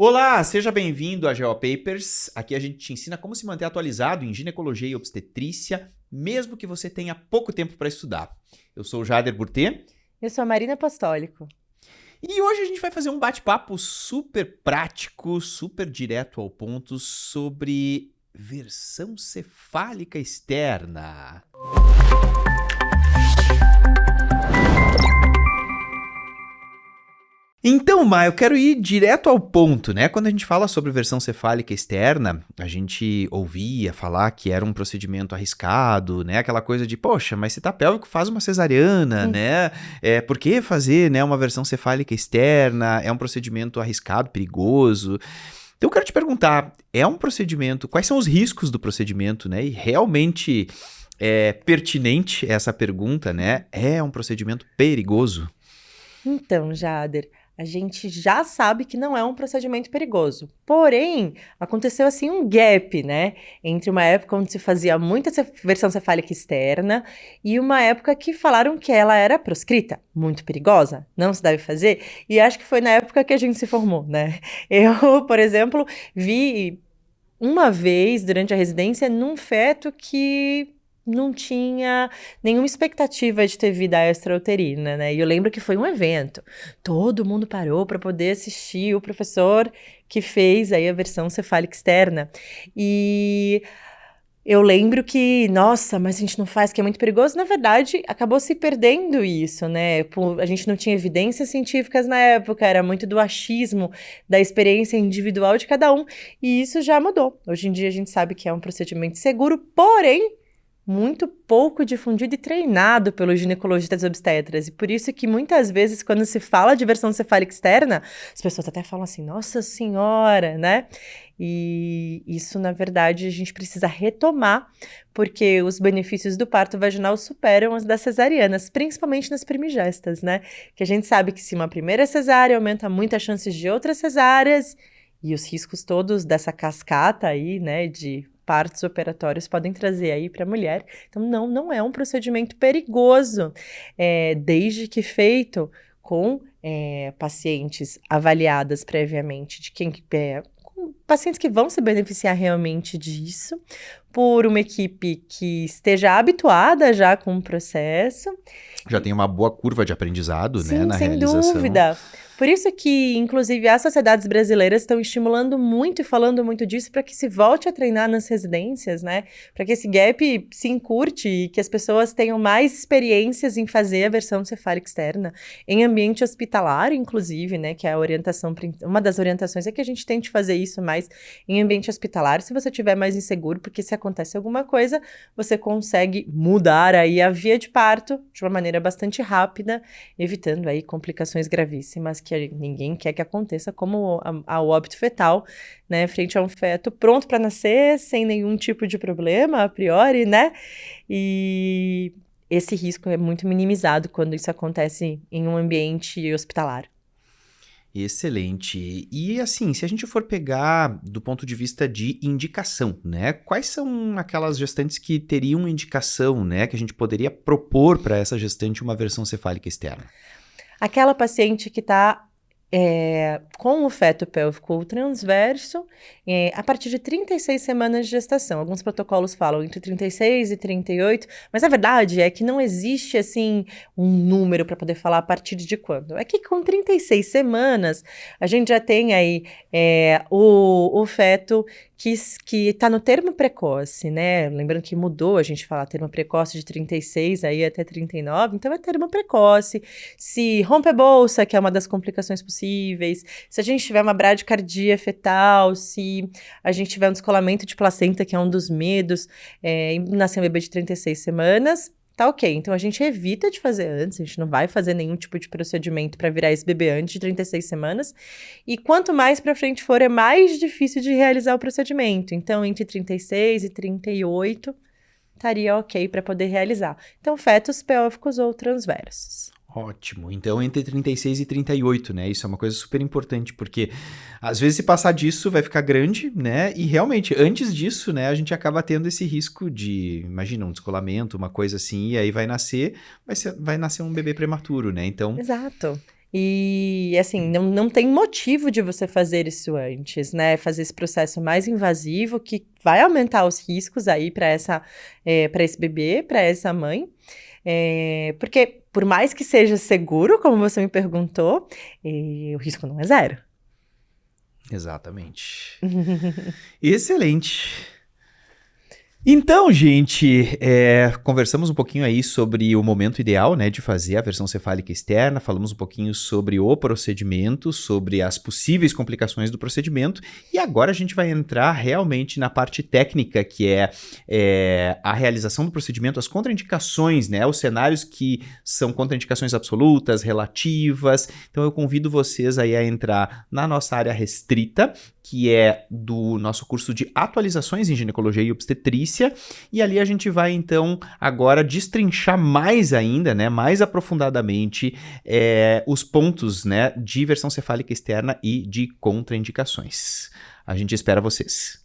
Olá, seja bem-vindo a GeoPapers. Aqui a gente te ensina como se manter atualizado em ginecologia e obstetrícia, mesmo que você tenha pouco tempo para estudar. Eu sou o Jader Burtê. Eu sou a Marina Apostólico. E hoje a gente vai fazer um bate-papo super prático, super direto ao ponto sobre versão cefálica externa. Então, eu quero ir direto ao ponto, né? Quando a gente fala sobre versão cefálica externa, a gente ouvia falar que era um procedimento arriscado, né? Aquela coisa de, poxa, mas se tá pélvico, faz uma cesariana, né? Por que fazer, né, uma versão cefálica externa? É um procedimento arriscado, perigoso. Então eu quero te perguntar, é um procedimento, quais são os riscos do procedimento, né? E realmente é pertinente essa pergunta, né? É um procedimento perigoso? Então, Jader, a gente já sabe que não é um procedimento perigoso. Porém, aconteceu assim um gap, né? Entre uma época onde se fazia muita versão cefálica externa e uma época que falaram que ela era proscrita, muito perigosa, não se deve fazer. E acho que foi na época que a gente se formou, né? Eu, por exemplo, vi uma vez durante a residência num feto que não tinha nenhuma expectativa de ter vida extrauterina, né? E eu lembro que foi um evento. Todo mundo parou para poder assistir o professor que fez aí a versão cefálica externa. E eu lembro que, nossa, mas a gente não faz, que é muito perigoso. Na verdade, acabou se perdendo isso, né? A gente não tinha evidências científicas na época, era muito do achismo, da experiência individual de cada um, e isso já mudou. Hoje em dia a gente sabe que é um procedimento seguro, porém muito pouco difundido e treinado pelos ginecologistas obstetras. E por isso que muitas vezes, quando se fala de versão cefálica externa, as pessoas até falam assim, nossa senhora, né? E isso, na verdade, a gente precisa retomar, porque os benefícios do parto vaginal superam os das cesarianas, principalmente nas primigestas, né? Que a gente sabe que se uma primeira cesárea aumenta muito as chances de outras cesáreas, e os riscos todos dessa cascata aí, né, de partos operatórios podem trazer aí para a mulher. Então, não é um procedimento perigoso, desde que feito com pacientes avaliadas previamente, com pacientes que vão se beneficiar realmente disso, por uma equipe que esteja habituada já com o processo. Já tem uma boa curva de aprendizado, Sim, né, na sem realização. dúvida. Por isso que, inclusive, as sociedades brasileiras estão estimulando muito e falando muito disso para que se volte a treinar nas residências, né? Para que esse gap se encurte e que as pessoas tenham mais experiências em fazer a versão cefálica externa em ambiente hospitalar, inclusive, né? Que é a orientação, uma das orientações é que a gente tente fazer isso mais em ambiente hospitalar, se você estiver mais inseguro, porque se acontece alguma coisa, você consegue mudar aí a via de parto de uma maneira bastante rápida, evitando aí complicações gravíssimas que ninguém quer que aconteça, como o óbito fetal, né, frente a um feto pronto para nascer, sem nenhum tipo de problema, a priori, né, e esse risco é muito minimizado quando isso acontece em um ambiente hospitalar. Excelente. E assim, se a gente for pegar do ponto de vista de indicação, né? Quais são aquelas gestantes que teriam indicação, né? Que a gente poderia propor para essa gestante uma versão cefálica externa? Aquela paciente que está com o feto pélvico transverso, a partir de 36 semanas de gestação. Alguns protocolos falam entre 36 e 38, mas a verdade é que não existe, assim, um número para poder falar a partir de quando. É que com 36 semanas, a gente já tem aí o feto que está no termo precoce, né? Lembrando que mudou, a gente fala termo precoce de 36 aí até 39, então é termo precoce. Se rompe a bolsa, que é uma das complicações possíveis, se a gente tiver uma bradicardia fetal, se a gente tiver um descolamento de placenta, que é um dos medos, nascer um bebê de 36 semanas, tá ok. Então a gente evita de fazer antes, a gente não vai fazer nenhum tipo de procedimento para virar esse bebê antes de 36 semanas. E quanto mais para frente for, é mais difícil de realizar o procedimento. Então, entre 36 e 38 estaria ok para poder realizar. Então, fetos pélvicos ou transversos. Ótimo. Então, entre 36 e 38, né? Isso é uma coisa super importante, porque às vezes se passar disso vai ficar grande, né? E realmente, antes disso, né, a gente acaba tendo esse risco de, imagina, um descolamento, uma coisa assim, e aí vai nascer um bebê prematuro, né? Então, Exato. E, assim, não tem motivo de você fazer isso antes, né? Fazer esse processo mais invasivo que vai aumentar os riscos aí para esse bebê, para essa mãe. Porque, por mais que seja seguro, como você me perguntou, o risco não é zero. Exatamente. Excelente. Então, gente, conversamos um pouquinho aí sobre o momento ideal, né, de fazer a versão cefálica externa, falamos um pouquinho sobre o procedimento, sobre as possíveis complicações do procedimento, e agora a gente vai entrar realmente na parte técnica, que é a realização do procedimento, as contraindicações, né, os cenários que são contraindicações absolutas, relativas. Então eu convido vocês aí a entrar na nossa área restrita, que é do nosso curso de atualizações em ginecologia e obstetrícia, e ali a gente vai então agora destrinchar mais ainda, né, mais aprofundadamente os pontos, né, de versão cefálica externa e de contraindicações. A gente espera vocês.